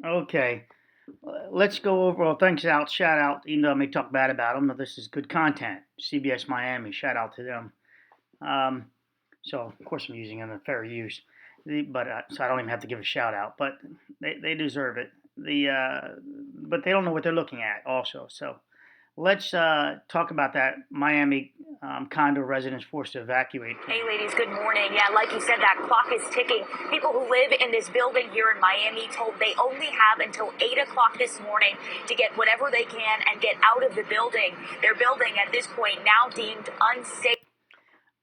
Okay, let's go over. Well, thanks out, shout out. Even though I may talk bad about them, but this is good content. CBS Miami, shout out to them. Um, so of course I'm using them in fair use, but so I don't even have to give a shout out. But they deserve it. But they don't know what they're looking at also. So let's talk about that Miami condo residents forced to evacuate. Hey, ladies, good morning. Yeah, like you said, that clock is ticking. People who live in this building here in Miami told they only have until 8 o'clock this morning to get whatever they can and get out of the building. Their building at this point now deemed unsafe.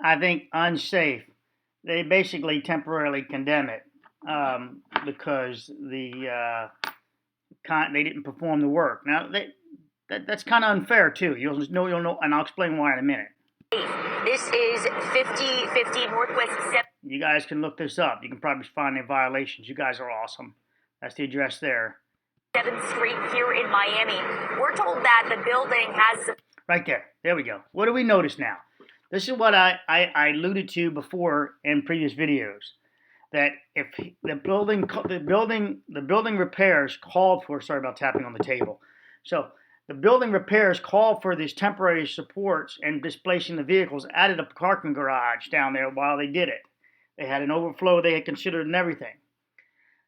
I think unsafe. They basically temporarily condemn it because they didn't perform the work. Now that's kind of unfair too. You'll know, and I'll explain why in a minute. This is 5050 Northwest 7th. You guys can look this up. You can probably find the violations. You guys are awesome. That's the address there. 7th Street here in Miami. We're told that the building has... Right there. There we go. What do we notice now? This is what I alluded to before in previous videos. That if the building repairs called for, sorry about tapping on the table. So the building repairs called for these temporary supports and displacing the vehicles out of the parking garage down there while they did it. They had an overflow they had considered and everything.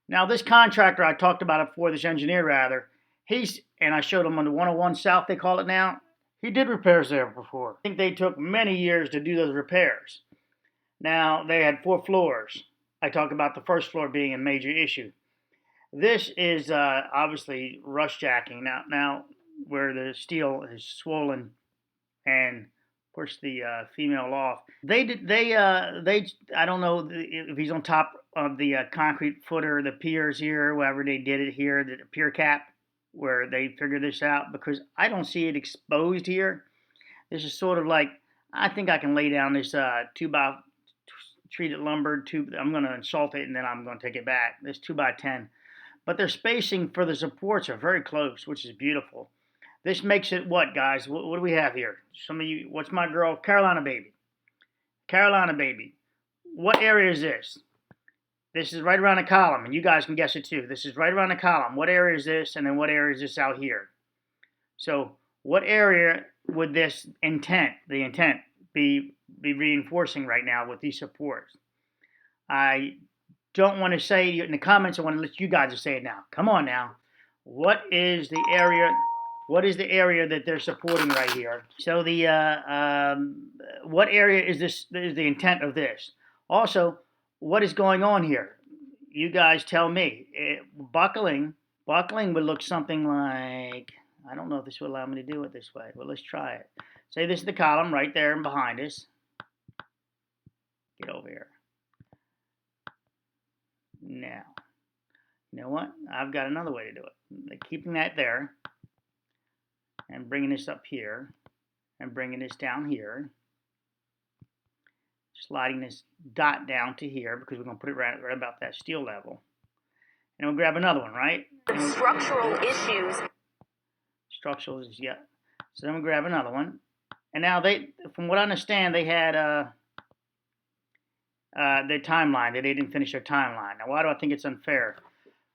Now this contractor I talked about it before, this engineer rather, and I showed him on the 101 South they call it now, he did repairs there before. I think they took many years to do those repairs. Now they had 4 floors. I talk about the first floor being a major issue. This is obviously rush jacking now where the steel is swollen and push the female off. I don't know if he's on top of the concrete footer, the piers here, wherever they did it here, the pier cap, where they figured this out, because I don't see it exposed here. This is sort of like, I think I can lay down this 2x treated lumber tube. I'm going to insult it and then I'm going to take it back. This 2x10. But their spacing for the supports are very close, which is beautiful. This makes it what, guys? What do we have here? Some of you, what's my girl? Carolina Baby. Carolina Baby. What area is this? This is right around the column, and you guys can guess it too. This is right around the column. What area is this, and then what area is this out here? So what area would this intent be reinforcing right now with these supports? I don't want to say it in the comments. I want to let you guys say it now. Come on now. What is the area? What is the area that they're supporting right here? So the what area is this? Is the intent of this? Also, what is going on here? You guys tell me. Buckling would look something like, I don't know if this will allow me to do it this way. Well, let's try it. Say this is the column right there and behind us. Get over here. Now, you know what? I've got another way to do it. Keeping that there and bringing this up here and bringing this down here. Sliding this dot down to here because we're going to put it right about that steel level. And we'll grab another one, right? Structural issues. Structural issues, yeah. So then we'll grab another one. And now from what I understand, they had their timeline. They didn't finish their timeline. Now, why do I think it's unfair?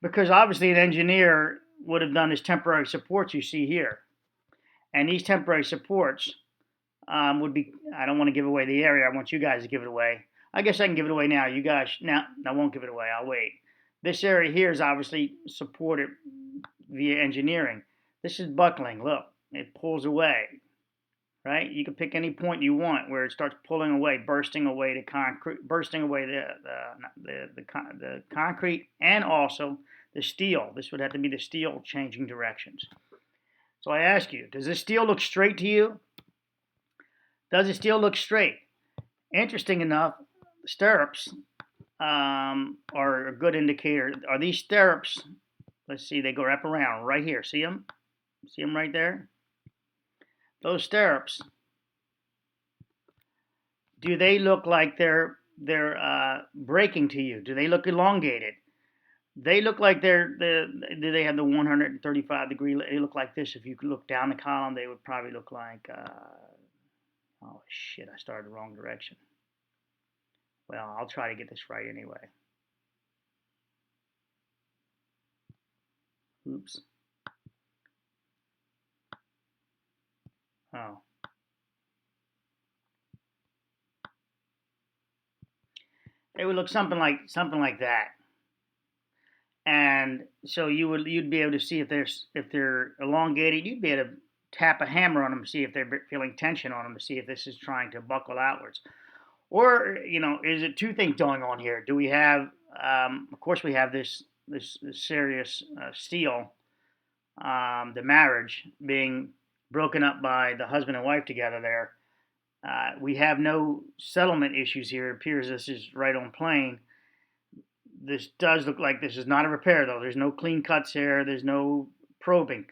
Because obviously an engineer would have done this temporary supports you see here. And these temporary supports would be, I don't want to give away the area. I want you guys to give it away. I guess I can give it away now. You guys, now I won't give it away. I'll wait. This area here is obviously supported via engineering. This is buckling. Look, it pulls away, right? You can pick any point you want where it starts pulling away, bursting away the concrete, bursting away the concrete, and also the steel. This would have to be the steel changing directions. So I ask you, does this steel look straight to you? Does the steel look straight? Interesting enough, stirrups are a good indicator. Are these stirrups? Let's see, they go wrap around right here. See them? See them right there? Those stirrups, do they look like they're breaking to you? Do they look elongated? They look like do they have the 135 degree? They look like this. If you could look down the column, they would probably look like, oh shit, I started the wrong direction. Well, I'll try to get this right anyway. Oops. Oh. It would look something like that. And so you'd be able to see if they're elongated. You'd be able to tap a hammer on them to see if they're feeling tension on them to see if this is trying to buckle outwards. Or is it two things going on here? Do we have, of course, we have this serious steel, the marriage being broken up by the husband and wife together there. We have no settlement issues here. It appears this is right on plane. This does look like this is not a repair, though. There's no clean cuts here. There's no probing.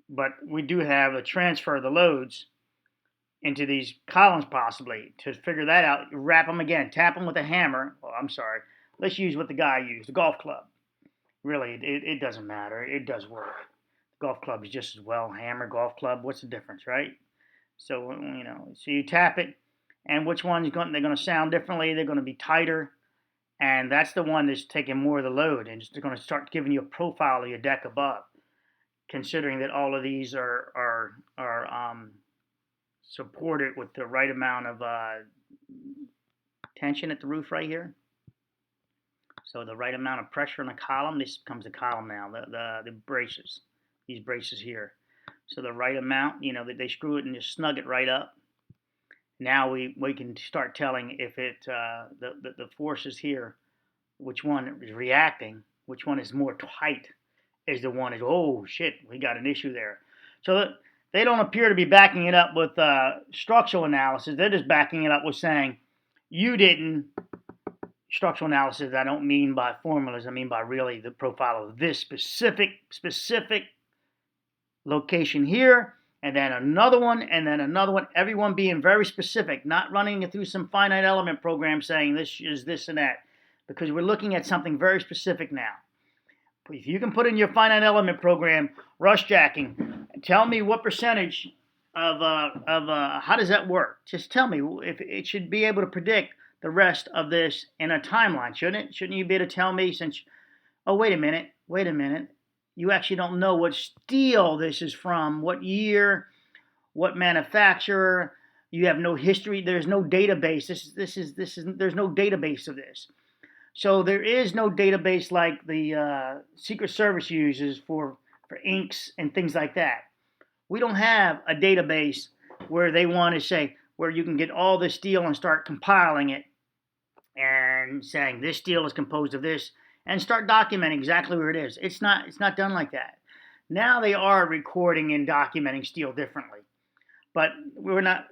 But we do have a transfer of the loads into these columns possibly. To figure that out, wrap them again. Tap them with a hammer. Oh, I'm sorry. Let's use what the guy used, the golf club. Really, it doesn't matter. It does work. The golf club is just as well. Hammer, golf club. What's the difference, right? So, so you tap it. And which one's they're going to sound differently. They're going to be tighter. And that's the one that's taking more of the load, and it's going to start giving you a profile of your deck above. Considering that all of these are supported with the right amount of tension at the roof right here. So the right amount of pressure in the column. This becomes a column now. The braces, these braces here. So the right amount, that they screw it and just snug it right up. Now we can start telling if the forces here, which one is reacting, which one is more tight, is the one is, oh shit, we got an issue there. So they don't appear to be backing it up with structural analysis. They're just backing it up with saying, you didn't, structural analysis, I don't mean by formulas, I mean by really the profile of this specific location here, and then another one, and then another one, everyone being very specific, not running it through some finite element program saying this is this and that, because we're looking at something very specific now. If you can put in your finite element program, rush jacking, tell me what percentage of how does that work? Just tell me if it should be able to predict the rest of this in a timeline, shouldn't it? Shouldn't you be able to tell me since, oh, wait a minute. You actually don't know what steel this is from, what year, what manufacturer. You have no history. There's no database. There's no database of this. So there is no database like the Secret Service uses for inks and things like that. We don't have a database where they want to say, where you can get all the steel and start compiling it and saying this steel is composed of this, and start documenting exactly where it is. It's not done like that. Now they are recording and documenting steel differently, but we're not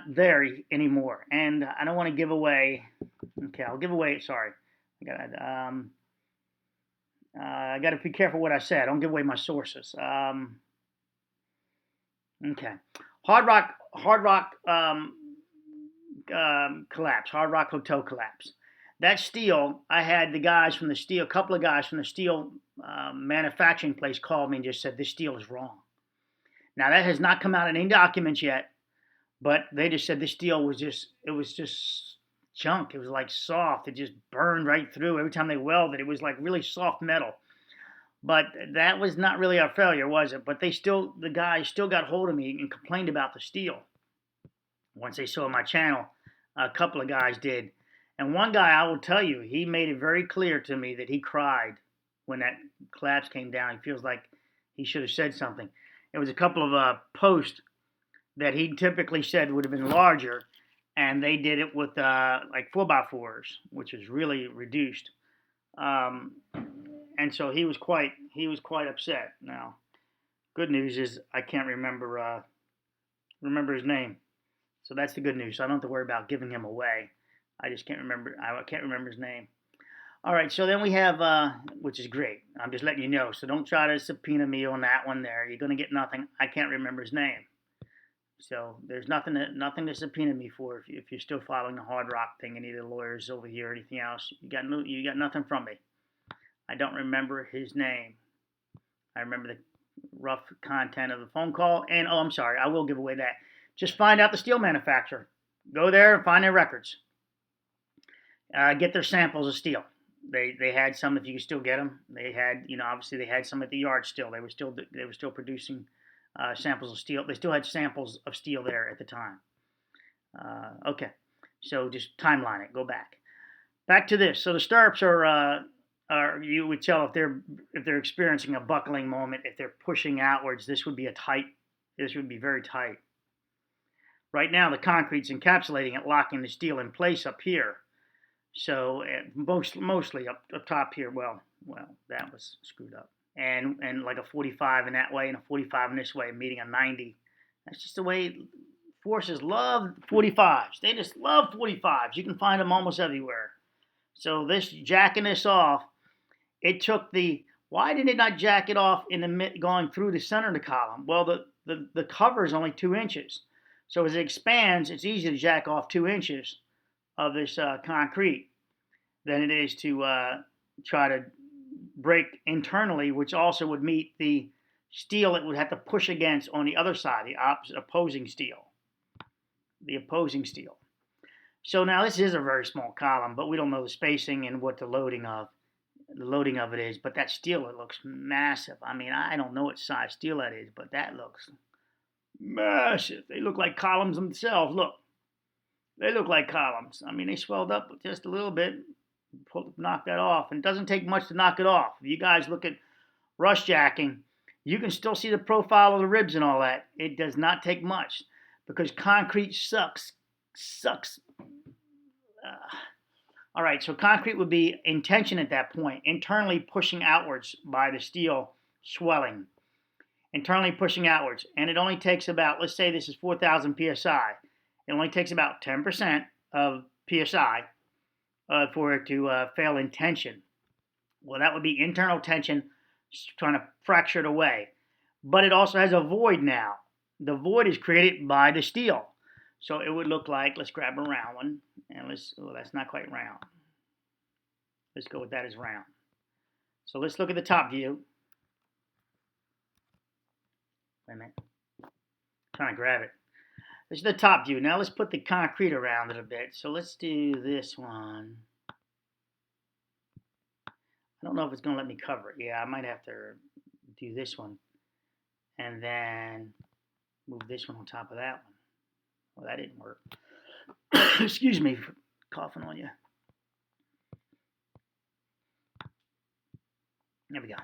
there anymore. And I don't want to give away. Okay, I'll give away. Sorry, I got to be careful what I said. I don't give away my sources. Okay, Hard Rock collapse. Hard Rock Hotel collapse. That steel, I had a couple of guys from the steel manufacturing place called me and just said, this steel is wrong. Now, that has not come out in any documents yet, but they just said this steel was just junk. It was like soft. It just burned right through. Every time they welded, it was like really soft metal. But that was not really our failure, was it? But the guys still got hold of me and complained about the steel. Once they saw my channel, a couple of guys did. And one guy, I will tell you, he made it very clear to me that he cried when that collapse came down. He feels like he should have said something. It was a couple of posts that he typically said would have been larger, and they did it with like 4x4s, which is really reduced. And so he was quite upset. Now, good news is I can't remember his name, so that's the good news. So I don't have to worry about giving him away. I just can't remember. I can't remember his name. All right, so then we have, which is great. I'm just letting you know. So don't try to subpoena me on that one there. You're going to get nothing. I can't remember his name. So there's nothing to subpoena me for if you're still following the Hard Rock thing. Any of the lawyers over here or anything else, you got nothing from me. I don't remember his name. I remember the rough content of the phone call. And, oh, I'm sorry, I will give away that. Just find out the steel manufacturer. Go there and find their records. Get their samples of steel. They had some if you could still get them. They had, obviously they had some at the yard still. They were still producing samples of steel. They still had samples of steel there at the time. Okay, so just timeline it. Go back. Back to this. So the stirrups are you would tell if they're experiencing a buckling moment. If they're pushing outwards, this would be a tight. This would be very tight. Right now, the concrete's encapsulating it, locking the steel in place up here. So mostly up top here. Well, that was screwed up. And like a 45 in that way and a 45 in this way, meeting a 90. That's just the way forces love 45s. They just love 45s. You can find them almost everywhere. So this jacking this off, it took the. Why did it not jack it off in the going through the center of the column? Well, the cover is only 2 inches. So as it expands, it's easier to jack off 2 inches of this concrete than it is to try to break internally, which also would meet the steel it would have to push against on the other side, the opposing steel. The opposing steel. So now this is a very small column, but we don't know the spacing and what the loading of it is. But that steel, it looks massive. I mean, I don't know what size steel that is, but that looks massive. They look like columns themselves. Look, they look like columns. I mean, they swelled up just a little bit. Knock that off, and it doesn't take much to knock it off. If you guys look at rush jacking, you can still see the profile of the ribs and all that. It does not take much because concrete sucks. All right, so concrete would be in tension at that point, internally pushing outwards by the steel swelling. Internally pushing outwards. And it only takes about, let's say this is 4,000 psi. It only takes about 10% of psi for it to fail in tension. Well, that would be internal tension trying to fracture it away. But it also has a void now. The void is created by the steel. So it would look like, let's grab a round one, and that's not quite round. Let's go with that as round. So let's look at the top view. Wait a minute. I'm trying to grab it. This is the top view. Now let's put the concrete around it a bit. So let's do this one. I don't know if it's going to let me cover it. Yeah, I might have to do this one. And then move this one on top of that one. Well, that didn't work. Excuse me for coughing on you. There we go.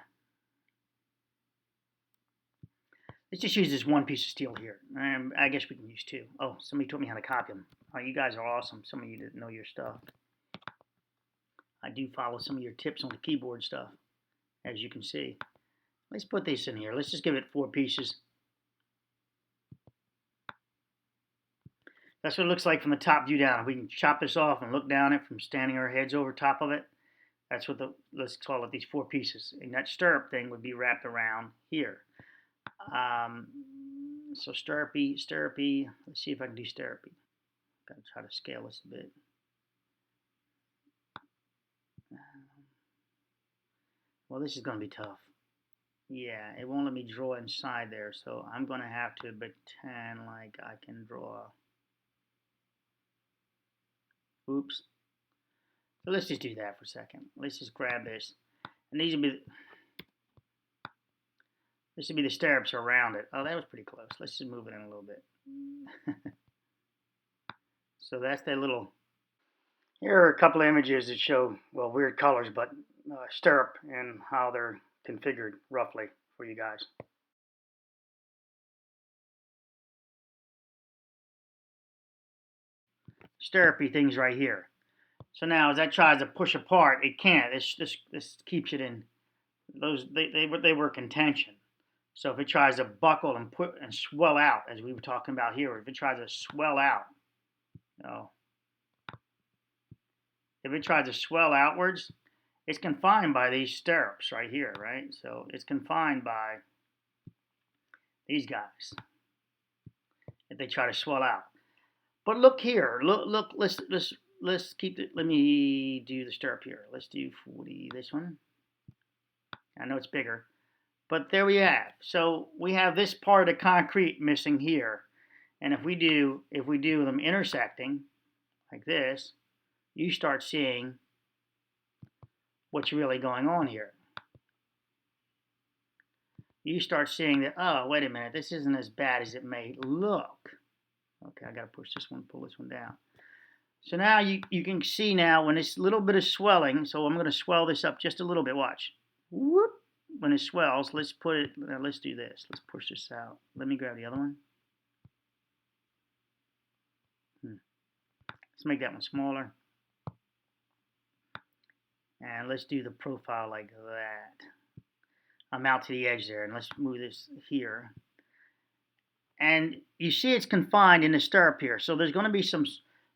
Let's just use this one piece of steel here. I guess we can use two. Oh, somebody taught me how to copy them. Oh, you guys are awesome. Some of you didn't know your stuff. I do follow some of your tips on the keyboard stuff, as you can see. Let's put this in here. Let's just give it 4 pieces. That's what it looks like from the top view down. If we can chop this off and look down it from standing our heads over top of it, that's what let's call it these 4 pieces. And that stirrup thing would be wrapped around here. So stirrupy. Let's see if I can do stirrupy. Gotta try to scale this a bit. Well, this is going to be tough. Yeah, it won't let me draw inside there, so I'm going to have to pretend like I can draw. Oops. So let's just do that for a second. Let's just grab this. And these will be the stirrups around it. Oh, that was pretty close. Let's just move it in a little bit. So that's that little. Here are a couple of images that show, well, weird colors, but stirrup and how they're configured roughly for you guys. Stirrupy things right here. So now as that tries to push apart, it can't. This keeps it in. They work in tension. So if it tries to buckle and swell out, as we were talking about here, if it tries to swell out, if it tries to swell outwards, it's confined by these stirrups right here, right? So it's confined by these guys if they try to swell out. But look here, look. Let's keep it. Let me do the stirrup here. Let's do 40. This one. I know it's bigger, but there we have. So we have this part of the concrete missing here, and if we do them intersecting like this, you start seeing what's really going on here. You start seeing that, oh, wait a minute, this isn't as bad as it may look. Okay, I got to push this one, pull this one down. So now you can see now when it's a little bit of swelling, so I'm going to swell this up just a little bit, watch. Whoop. When it swells, let's put it, let's do this. Let's push this out. Let me grab the other one. Let's make that one smaller. And let's do the profile like that. I'm out to the edge there, and let's move this here. And you see it's confined in the stirrup here. So there's going to be some,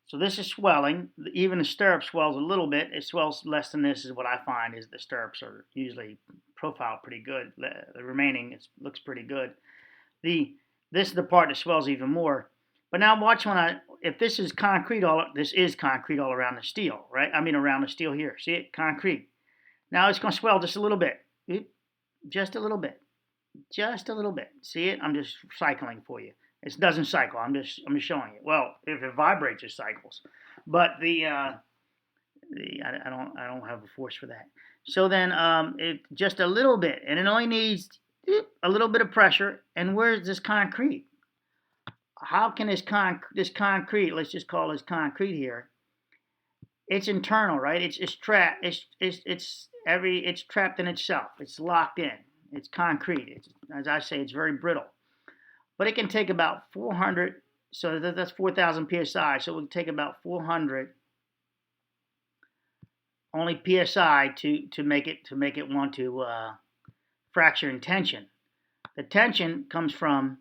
so this is swelling. Even the stirrup swells a little bit. It swells less than this is what I find is the stirrups are usually profiled pretty good. The remaining looks pretty good. This is the part that swells even more. But now watch if this is concrete this is concrete all around the steel, right? I mean around the steel here. See it? Concrete. Now it's going to swell just a little bit. Just a little bit. Just a little bit. See it? I'm just cycling for you. It doesn't cycle. I'm just showing you. Well, if it vibrates, it cycles. But I don't have a force for that. So then it just a little bit, and it only needs a little bit of pressure. And where's this concrete? How can this concrete? Let's just call this concrete here. It's internal, right? It's trapped. It's trapped in itself. It's locked in. It's concrete. As I say, it's very brittle. But it can take about 400. So that's 4,000 psi. So it would take about 400 only psi to make it want to fracture in tension. The tension comes from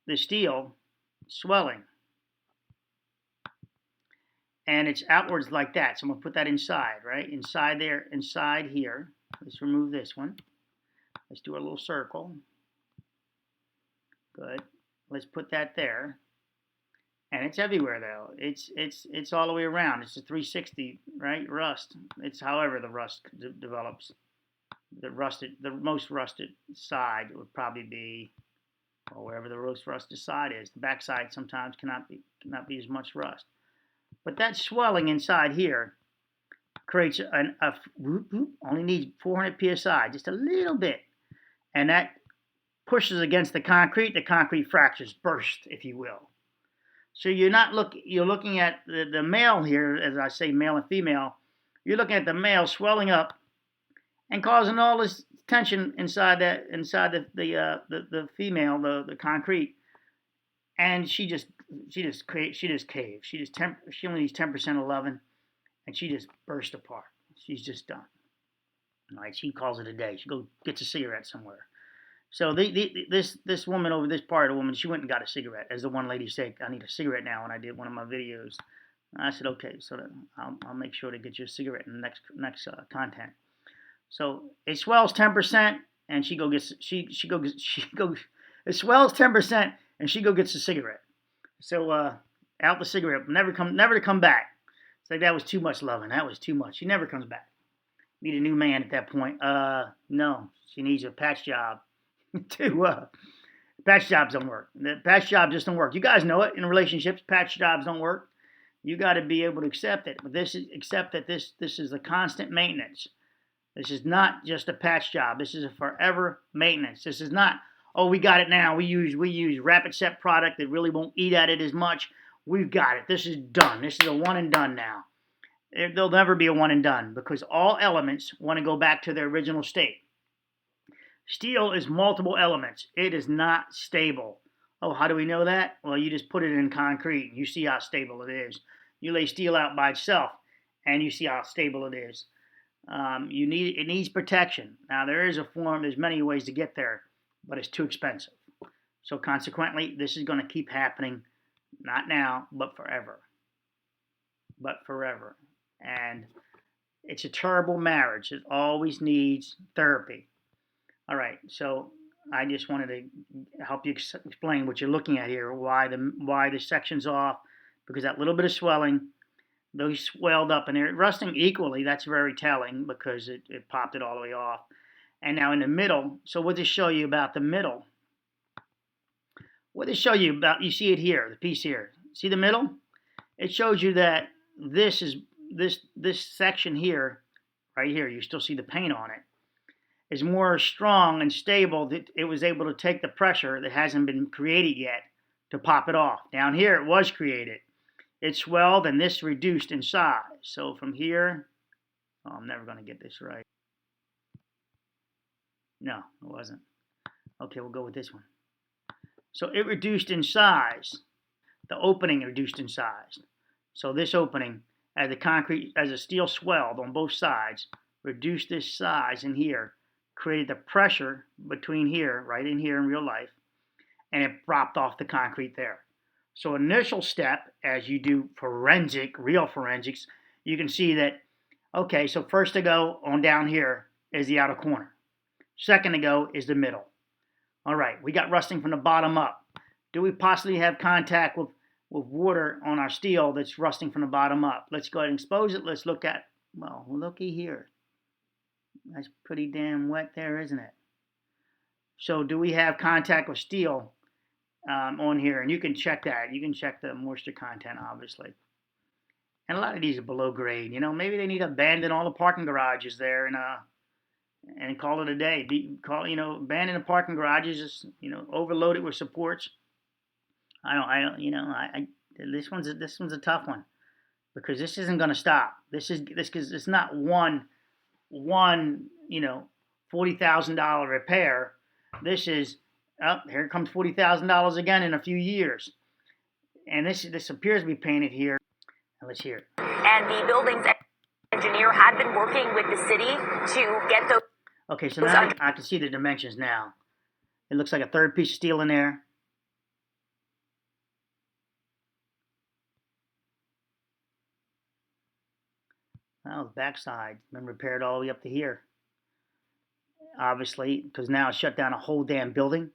the steel swelling. And it's outwards like that. So I'm going to put that inside, right? Inside there, inside here. Let's remove this one. Let's do a little circle. Good. Let's put that there. And it's everywhere though. It's all the way around. It's a 360, right? Rust. It's however the rust develops. The most rusted side would probably be, or wherever the most rusted side is. The back side sometimes cannot be as much rust. But that swelling inside here creates only needs 400 psi, just a little bit, and that pushes against the concrete. The concrete fractures, burst, if you will. So you're looking at the male here, as I say, male and female. You're looking at the male swelling up and causing all this tension inside the female, the concrete, and she just caves. She only needs 10% of loving, and she just burst apart. She's just done. All right, she calls it a day. She gets a cigarette somewhere. So this woman over this part of the woman, she went and got a cigarette. As the one lady said, I need a cigarette now. When I did one of my videos, I said, okay, so I'll make sure to get you a cigarette in the next content. So it swells 10%, and it swells 10%, and she gets a cigarette. So out the cigarette, never to come back. It's like that was too much loving. That was too much. She never comes back. Need a new man at that point. No, she needs a patch job. Patch jobs don't work. The patch job just don't work. You guys know it in relationships. Patch jobs don't work. You got to be able to accept it. But this is a constant maintenance. This is not just a patch job. This is a forever maintenance. This is not, oh, we got it now. We use rapid set product that really won't eat at it as much. We've got it. This is done. This is a one and done now. There'll never be a one and done because all elements want to go back to their original state. Steel is multiple elements. It is not stable. Oh, how do we know that? Well, you just put it in concrete and you see how stable it is. You lay steel out by itself and you see how stable it is. It needs protection. Now there is a form, there's many ways to get there, but it's too expensive. So consequently, this is going to keep happening, not now, but forever. And it's a terrible marriage. It always needs therapy. All right, so I just wanted to help you explain what you're looking at here, why the section's off, because that little bit of swelling, those swelled up and they're rusting equally. That's very telling because it popped it all the way off. And now in the middle, so what does it show you about the middle? What does it show you about, you see it here, the piece here. See the middle? It shows you that this is this section here, right here, you still see the paint on it, is more strong and stable, that it was able to take the pressure that hasn't been created yet to pop it off. Down here it was created. It swelled and this reduced in size. So from here, oh, I'm never going to get this right. No, it wasn't. Okay, we'll go with this one. So it reduced in size. The opening reduced in size. So this opening, as the steel swelled on both sides, reduced this size in here, created the pressure between here, right in here in real life, and it dropped off the concrete there. So initial step, as you do real forensics, you can see that, okay, so first to go on down here is the outer corner. Second to go is the middle. All right, we got rusting from the bottom up. Do we possibly have contact with water on our steel that's rusting from the bottom up? Let's go ahead and expose it. Let's look at, well, looky here. That's pretty damn wet there, isn't it? So do we have contact with steel on here? And you can check that. You can check the moisture content, obviously. And a lot of these are below grade. You know, maybe they need to abandon all the parking garages there and call it a day. Abandon the parking garages, just, overload it with supports. This one's a tough one, because this isn't going to stop. Because it's not one $40,000 repair. This is, here comes $40,000 again in a few years, and this appears to be painted here. Let's hear it. And the building's engineer had been working with the city to get those. Okay, so now I can see the dimensions now. It looks like a third piece of steel in there. Well, the backside been repaired all the way up to here. Obviously, because now it's shut down a whole damn building.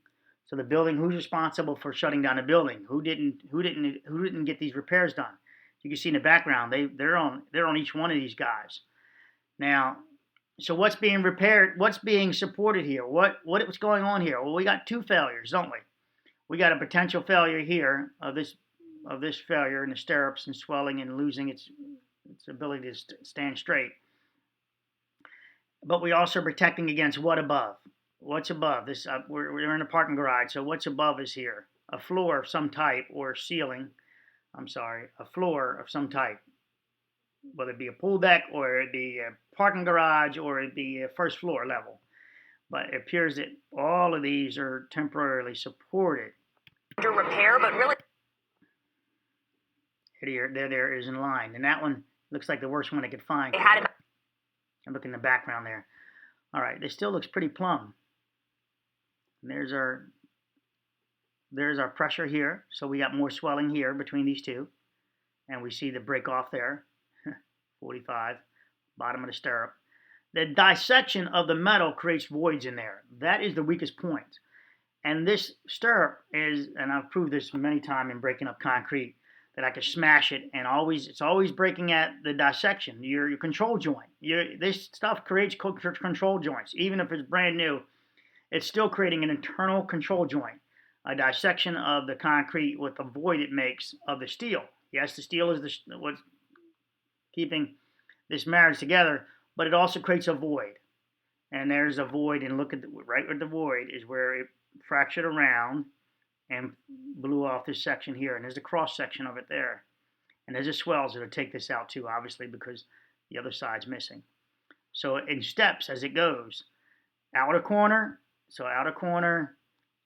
So the building, who's responsible for shutting down a building? Who didn't get these repairs done? You can see in the background, they're on each one of these guys. Now, so what's being repaired? What's being supported here? What's going on here? Well, we got two failures, don't we? We got a potential failure here of this failure in the stirrups and swelling and losing its ability to stand straight. But we also are protecting against what above? What's above? This we're in a parking garage, so what's above is here? A floor of some type, or ceiling. A floor of some type. Whether it be a pool deck, or it be a parking garage, or it be a first floor level. But it appears that all of these are temporarily supported. Under repair, but really. There is in line, and that one looks like the worst one I could find. And look in the background there. All right, this still looks pretty plumb. And there's our pressure here. So we got more swelling here between these two. And we see the break off there. 45, bottom of the stirrup. The dissection of the metal creates voids in there. That is the weakest point. And this stirrup is, and I've proved this many times in breaking up concrete, that I can smash it, and it's always breaking at the dissection, your control joint. This stuff creates control joints. Even if it's brand new, it's still creating an internal control joint, a dissection of the concrete with the void it makes of the steel. Yes, the steel is what's keeping this marriage together, but it also creates a void. And there's a void, and look at right where the void is, where it fractured around and blew off this section here, and there's a cross section of it there. And there's the swells that'll take this out too, obviously, because the other side's missing. So in steps as it goes, outer corner,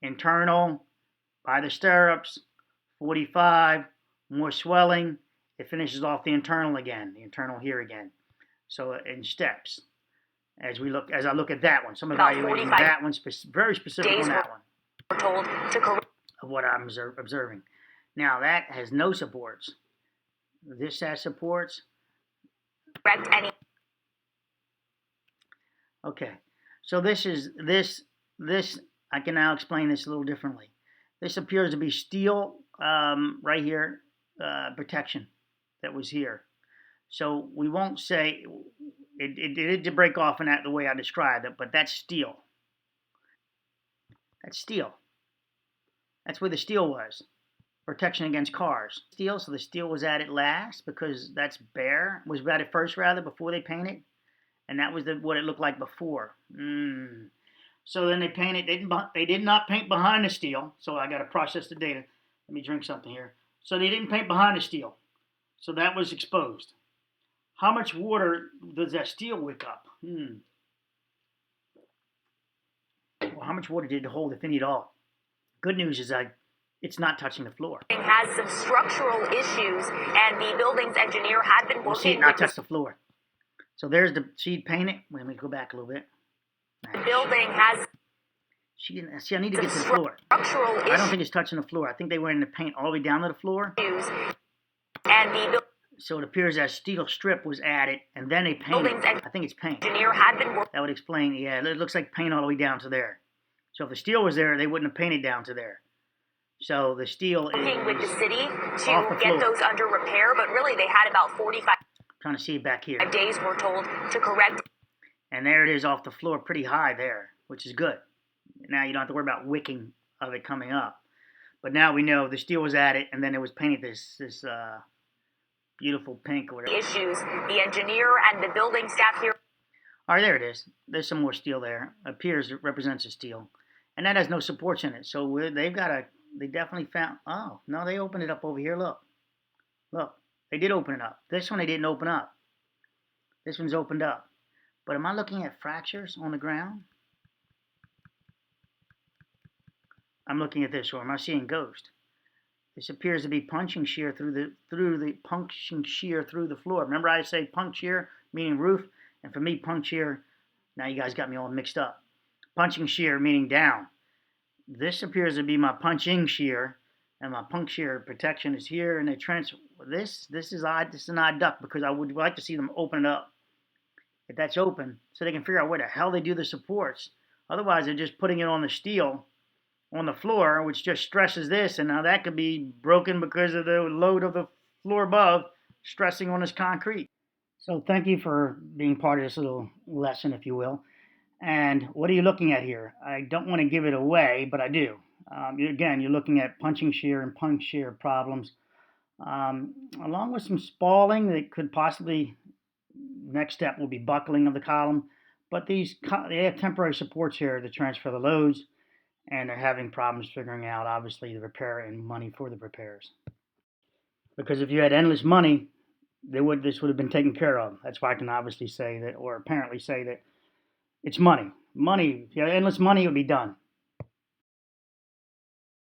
internal, by the stirrups, 45, more swelling, it finishes off the internal here again. So in steps, as I look at that one, some evaluating that one, very specific on that one. Told to of what I'm observing. Now that has no supports. This has supports. correct any. Okay, so this I can now explain this a little differently. This appears to be steel right here, protection that was here. So we won't say it did break off in that the way I described it, but that's steel. That's steel. That's where the steel was. protection against cars. Steel, so the steel was added last because that's bare. Was added first rather before they painted, and that was what it looked like before. So then they painted. They did not paint behind the steel. So I got to process the data. Let me drink something here. So they didn't paint behind the steel. So that was exposed. How much water does that steel wick up? Well, how much water did it hold, if any at all? Good news is it's not touching the floor. It has some structural issues, and the building's engineer had been We'll see it working not with touch the floor. So there's the she'd painted. Wait, let me go back a little bit. the building has She didn't see. I need to some get to the floor. structural I don't think it's touching the floor. I think they went in the paint all the way down to the floor. issues, and the So it appears that steel strip was added, and then they painted. building's I think it's paint. engineer had been working That would explain. Yeah, it looks like paint all the way down to there. So if the steel was there, they wouldn't have painted down to there. So the steel is with the city off to the get floor. those under repair, but really they had about 45 Trying to see it back here. days, we're told, to correct. And there it is off the floor, pretty high there, which is good. Now you don't have to worry about wicking of it coming up. But now we know the steel was added, and then it was painted this beautiful pink or whatever. Issues. The engineer and the building staff here. All right, there it is. There's some more steel there. Appears it represents a steel, and that has no supports in it. So they definitely found. Oh no, they opened it up over here. Look, they did open it up. This one they didn't open up. This one's opened up. But am I looking at fractures on the ground? I'm looking at this, or am I seeing ghost? This appears to be punching shear through the punching shear through the floor. Remember I say punch shear meaning roof, and for me punch shear. Now you guys got me all mixed up. Punching shear meaning down. This appears to be my punching shear, and my punch shear protection is here, and they transfer. This is odd. This is an odd duck because I would like to see them open it up. If that's open, so they can figure out where the hell they do the supports. Otherwise, they're just putting it on the steel on the floor, which just stresses this, and now that could be broken because of the load of the floor above stressing on this concrete. So thank you for being part of this little lesson, if you will. And what are you looking at here? I don't want to give it away, but I do. Again, you're looking at punching shear and punch shear problems, along with some spalling that could possibly, next step will be buckling of the column. But they have temporary supports here to transfer the loads, and they're having problems figuring out, obviously, the repair and money for the repairs. Because if you had endless money, this would have been taken care of. That's why I can obviously say that, or apparently say that, it's money. Money, if you had endless money, it would be done.